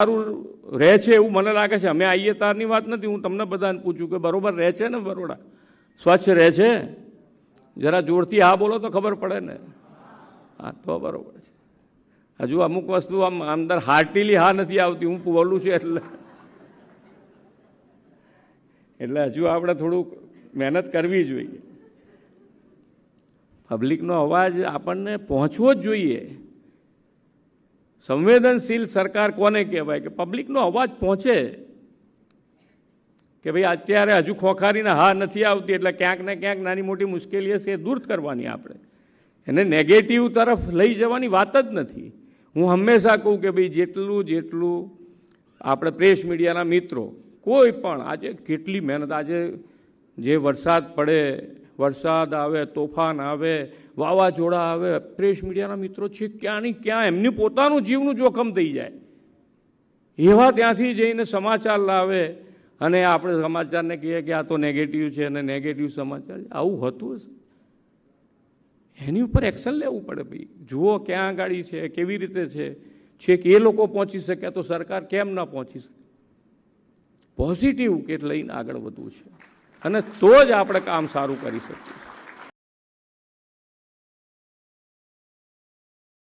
સારું રહે છે એવું મને લાગે છે. અમે આવીએ તારની વાત નથી, હું તમને બધાને પૂછું કે બરોબર રહે છે ને? બરોડા સ્વચ્છ રહે છે? જરા જોરથી હા બોલો તો ખબર પડે ને. હા તો બરોબર છે. હજુ અમુક વસ્તુ આમ અંદર હાર્ટીલી હા નથી આવતી, હું બોલું છું એટલે હજુ આપણે થોડુંક મહેનત કરવી જોઈએ. પબ્લિકનો અવાજ આપણને પહોંચવો જ જોઈએ. સંવેદનશીલ સરકાર કોને કહેવાય? કે પબ્લિકનો અવાજ પહોંચે કે ભાઈ અત્યારે હજુ ખોખારીને હા નથી આવતી, એટલે ક્યાંક ને ક્યાંક નાની મોટી મુશ્કેલી હશે એ દૂર કરવાની. આપણે એને નેગેટિવ તરફ લઈ જવાની વાત જ નથી. હું હંમેશા કહું કે ભાઈ જેટલું આપણે પ્રેસ મીડિયાના મિત્રો કોઈ પણ આજે કેટલી મહેનત, આજે જે વરસાદ પડે, વરસાદ આવે, તોફાન આવે, વાવાઝોડા આવે, પ્રેસ મીડિયાના મિત્રો છે ક્યાંની ક્યાં એમની પોતાનું જીવનું જોખમ થઈ જાય એવા ત્યાંથી જઈને સમાચાર લાવે અને આપણે સમાચારને કહીએ કે આ તો નેગેટિવ છે અને નેગેટિવ સમાચાર. આવું હતું હશે? એની ઉપર એક્શન લેવું પડે. ભાઈ જુઓ ક્યાં ગાડી છે, કેવી રીતે છે કે એ લોકો પહોંચી શકે તો સરકાર કેમ ના પહોંચી શકે? પોઝિટિવ કે લઈને આગળ વધવું છે અને તો જ આપણે કામ સારું કરી શકીએ.